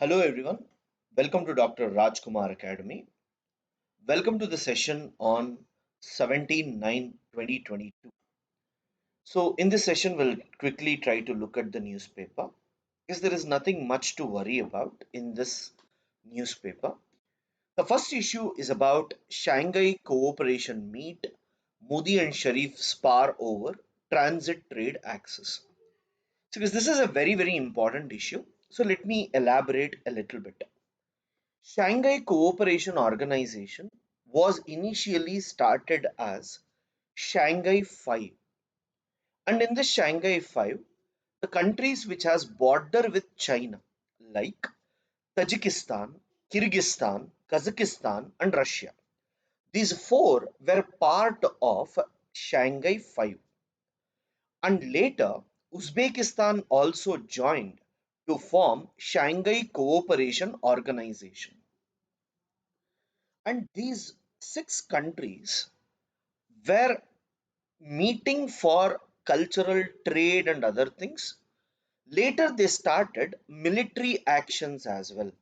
Hello everyone, welcome to Dr. Rajkumar Academy. Welcome to the session on 17/9/2022. So in this session we'll quickly try to look at the newspaper. Yes, there is nothing much to worry about in this newspaper. The first issue is about Shanghai Cooperation Meet, Modi and Sharif spar over transit trade access. So because this is a very important issue, so let me elaborate a little bit. Shanghai Cooperation Organization was initially started as Shanghai 5, and in the Shanghai 5 the countries which has border with China like Tajikistan, Kyrgyzstan, Kazakhstan and Russia, these four were part of Shanghai 5, and later Uzbekistan also joined to form Shanghai Cooperation Organization. And these six countries were meeting for cultural trade and other things. Later, they started military actions as well.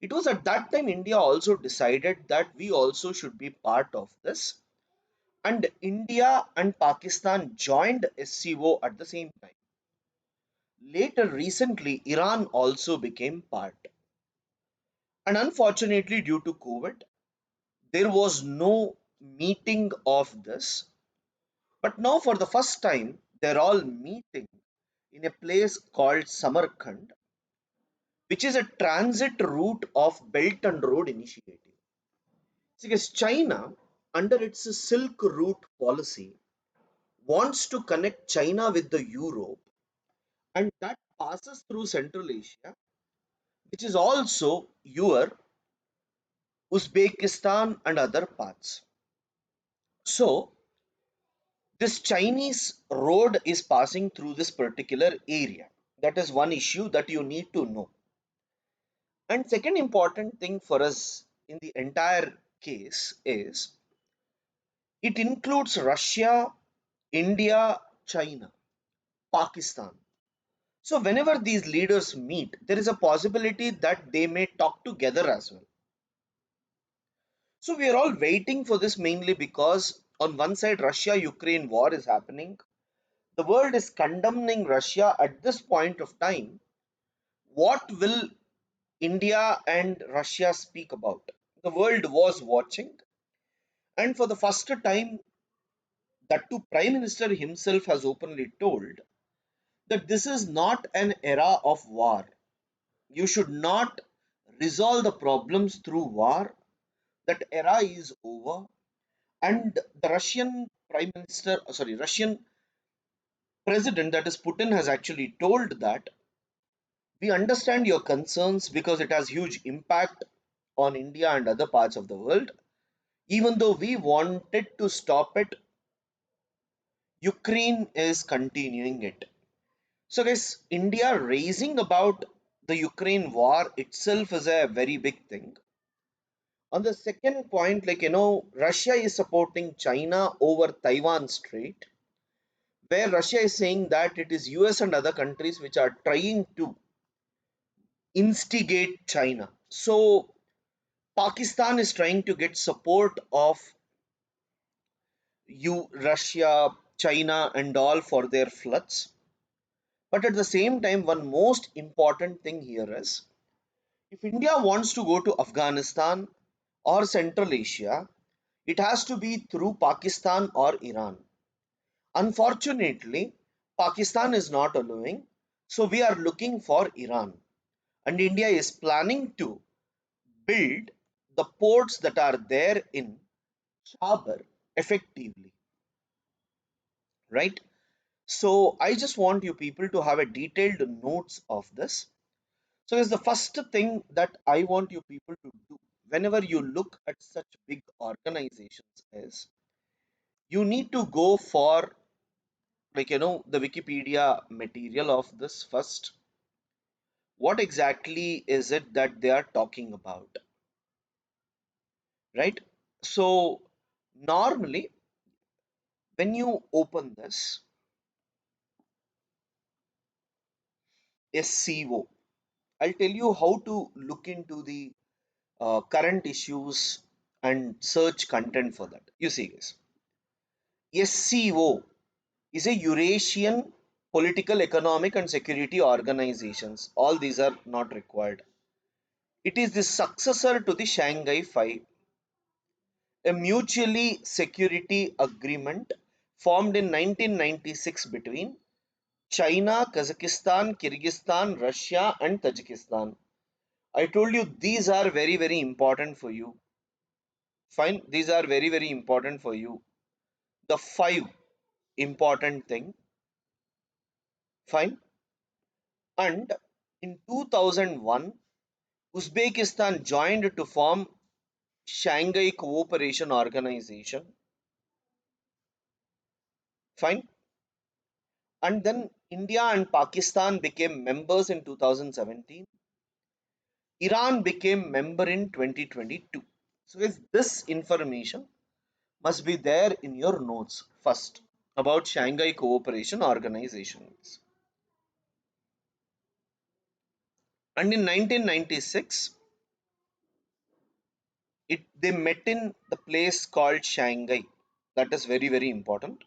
It was at that time India also decided that we also should be part of this. And India and Pakistan joined SCO at the same time. Later, recently, Iran also became part. And unfortunately, due to COVID, there was no meeting of this. But now, for the first time, they're all meeting in a place called Samarkand, which is a transit route of Belt and Road Initiative. Because China, under its Silk Route policy, wants to connect China with the Europe, and that passes through Central Asia, which is also your Uzbekistan and other parts. So, this Chinese road is passing through this particular area. That is one issue that you need to know. And second important thing for us in the entire case is it includes Russia, India, China, Pakistan. So whenever these leaders meet, there is a possibility that they may talk together as well. So we are all waiting for this mainly because on one side Russia-Ukraine war is happening. The world is condemning Russia at this point of time. What will India and Russia speak about? The world was watching, and for the first time, that too, Prime Minister himself has openly told that this is not an era of war. You should not resolve the problems through war. That era is over. And the Russian Prime Minister, sorry, Russian President, that is Putin, has actually told that we understand your concerns because it has huge impact on India and other parts of the world. Even though we wanted to stop it, Ukraine is continuing it. So, guys, India raising about the Ukraine war itself is a very big thing. On the second point, Russia is supporting China over Taiwan Strait, where Russia is saying that it is US and other countries which are trying to instigate China. So, Pakistan is trying to get support of Russia, China, and all for their floods. But at the same time, one most important thing here is if India wants to go to Afghanistan or Central Asia, it has to be through Pakistan or Iran. Unfortunately, Pakistan is not allowing, so we are looking for Iran. And India is planning to build the ports that are there in Chabar effectively, right? So I just want you people to have a detailed notes of this. So is the first thing that I want you people to do whenever you look at such big organizations is you need to go for the Wikipedia material of this first. What exactly is it that they are talking about, right? So normally when you open this SCO, I'll tell you how to look into the current issues and search content for that. You see, guys, SCO is a Eurasian political, economic, and security organizations. All these are not required. It is the successor to the Shanghai Five, a mutually security agreement formed in 1996 between China, Kazakhstan, Kyrgyzstan, Russia, and Tajikistan. I told you these are very, very important for you. Fine, these are very, very important for you. The five important thing. Fine. And in 2001, Uzbekistan joined to form Shanghai Cooperation Organization. Fine. And then India and Pakistan became members in 2017. Iran became member in 2022. So guys, this information must be there in your notes first about Shanghai Cooperation Organization. And in 1996, they met in the place called Shanghai. That is very, very important.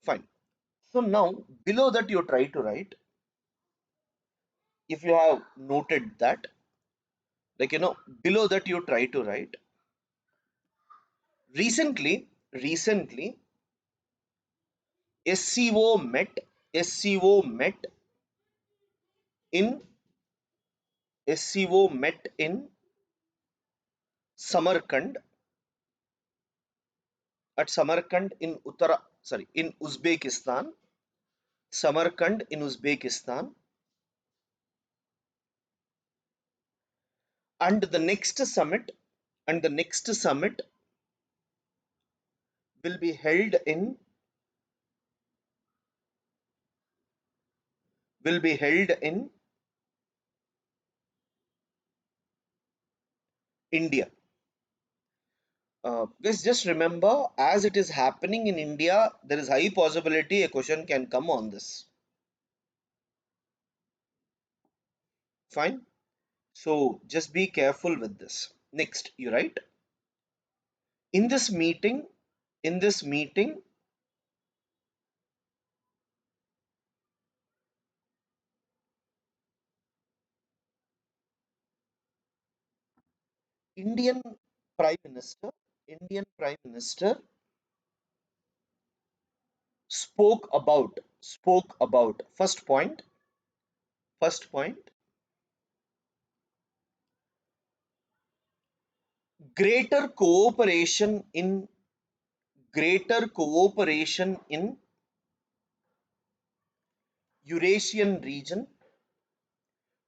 Fine. So now below that you try to write, if you have noted that, below that you try to write, recently SCO met in SCO met in Samarkand, at Samarkand in in Uzbekistan, Samarkand in Uzbekistan, and the next summit and the next summit will be held in will be held in India. Guys, just remember, as it is happening in India, there is high possibility a question can come on this. Fine. So just be careful with this. Next, you write, in this meeting, in this meeting, Indian Prime Minister, Indian Prime Minister spoke about first point, greater cooperation in greater cooperation in Eurasian region,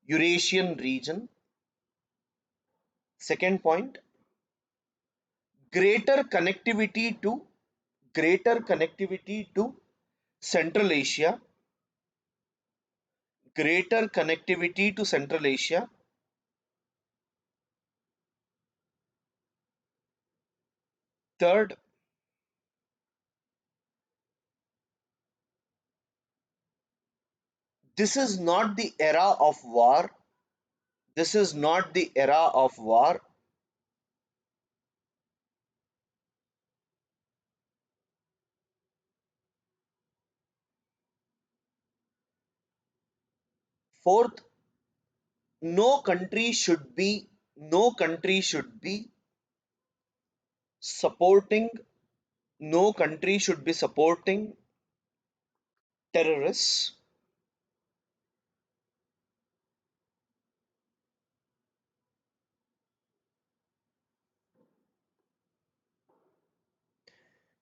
Eurasian region. Second point, greater connectivity to greater connectivity to Central Asia, greater connectivity to Central Asia. Third, this is not the era of war. This is not the era of war. Fourth, no country should be supporting no country should be supporting terrorists.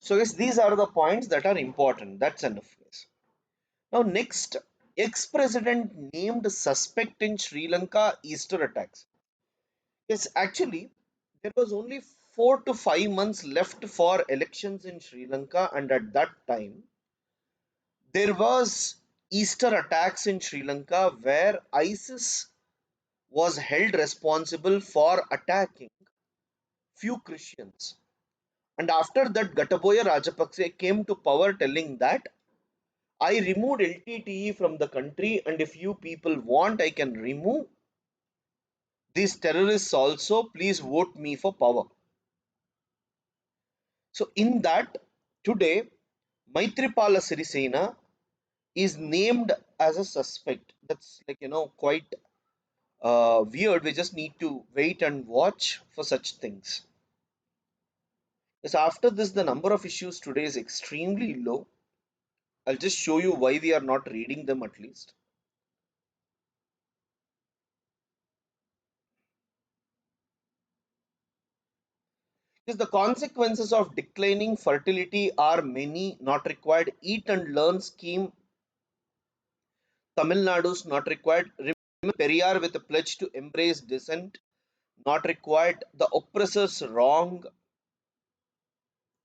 So yes, these are the points that are important. That's enough. Yes. Now next, ex-president named suspect in Sri Lanka Easter attacks. Yes, actually, there was only 4 to 5 months left for elections in Sri Lanka, and at that time, there was Easter attacks in Sri Lanka where ISIS was held responsible for attacking few Christians. And after that, Gotabaya Rajapakse came to power telling that I removed LTTE from the country, and if you people want, I can remove these terrorists also. Please vote me for power. So, in that, today, Maitripala Sirisena is named as a suspect. That's like, quite weird. We just need to wait and watch for such things. Yes, after this, the number of issues today is extremely low. I'll just show you why we are not reading them at least. Because the consequences of declining fertility are many, not required. Eat and learn scheme, Tamil Nadu's not required. Remember Periyar with a pledge to embrace dissent, not required. The oppressors wrong.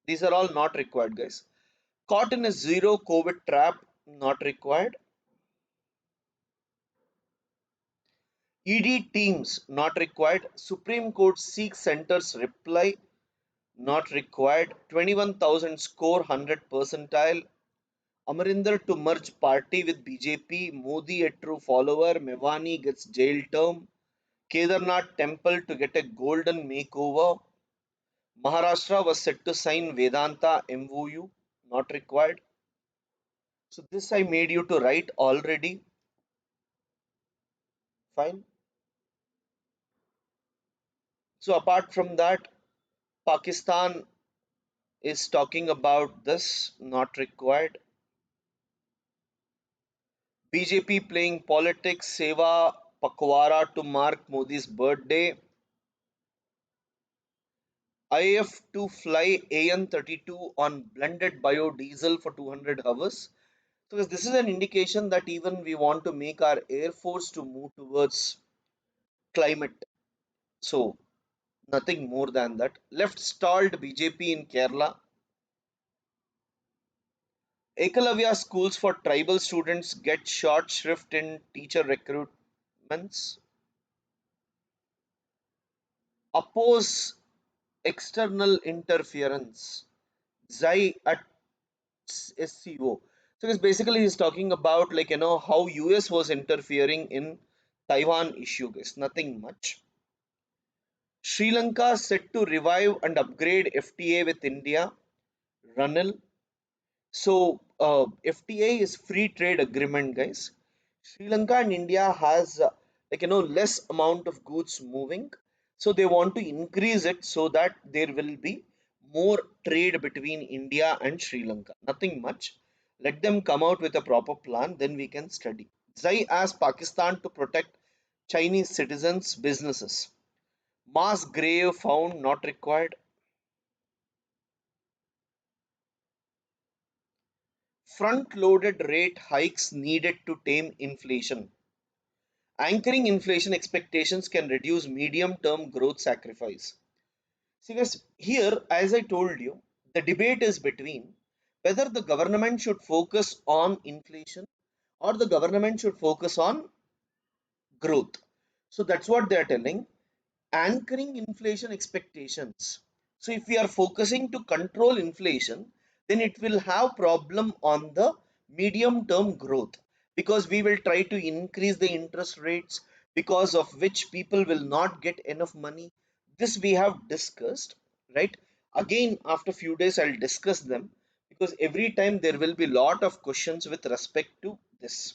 These are all not required, guys. Caught in a zero COVID trap, not required. ED teams, not required. Supreme Court seeks centers reply, not required. 21,000 score 100 percentile. Amarinder to merge party with BJP. Modi a true follower. Mevani gets jail term. Kedarnath temple to get a golden makeover. Maharashtra was set to sign Vedanta MOU, not required. So this I made you to write already. Fine. So apart from that, Pakistan is talking about this, not required. BJP playing politics, Seva Pakwara to mark Modi's birthday. IF to fly AN-32 on blended biodiesel for 200 hours. So this is an indication that even we want to make our air force to move towards climate. So nothing more than that. Left stalled BJP in Kerala. Ekalavya schools for tribal students get short shrift in teacher recruitments. Oppose external interference. Zai at SCO. So it's basically he's talking about like how US was interfering in Taiwan issue, guys. Nothing much. Sri Lanka set to revive and upgrade FTA with India. Ranil. So FTA is free trade agreement, guys. Sri Lanka and India has less amount of goods moving, so they want to increase it so that there will be more trade between India and Sri Lanka. Nothing much. Let them come out with a proper plan, then we can study. Zai asked Pakistan to protect Chinese citizens' businesses. Mass grave found not required. Front loaded rate hikes needed to tame inflation. Anchoring inflation expectations can reduce medium term growth sacrifice. See, guys, here, as I told you, the debate is between whether the government should focus on inflation or the government should focus on growth. So that's what they are telling. Anchoring inflation expectations. So if we are focusing to control inflation, then it will have problem on the medium term growth, because we will try to increase the interest rates, because of which people will not get enough money. This we have discussed, right? Again, after few days I'll discuss them, because every time there will be lot of questions with respect to this.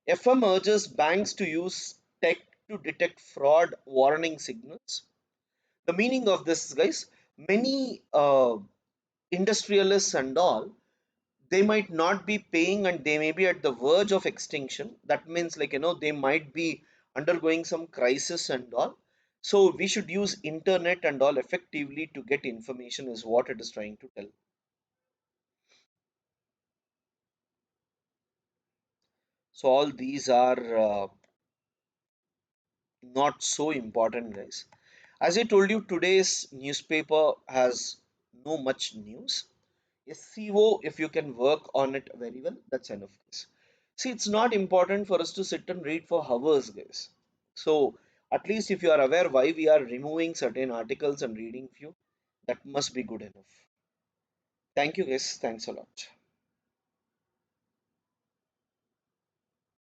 FM urges banks to use tech to detect fraud warning signals. The meaning of this, guys, many industrialists and all, they might not be paying and they may be at the verge of extinction. That means, like, they might be undergoing some crisis and all. So we should use internet and all effectively to get information, is what it is trying to tell. So all these are not so important, guys. As I told you, today's newspaper has no much news. SCO, if you can work on it very well, that's enough, guys. See, it's not important for us to sit and read for hours, guys. So, at least if you are aware why we are removing certain articles and reading few, that must be good enough. Thank you, guys. Thanks a lot.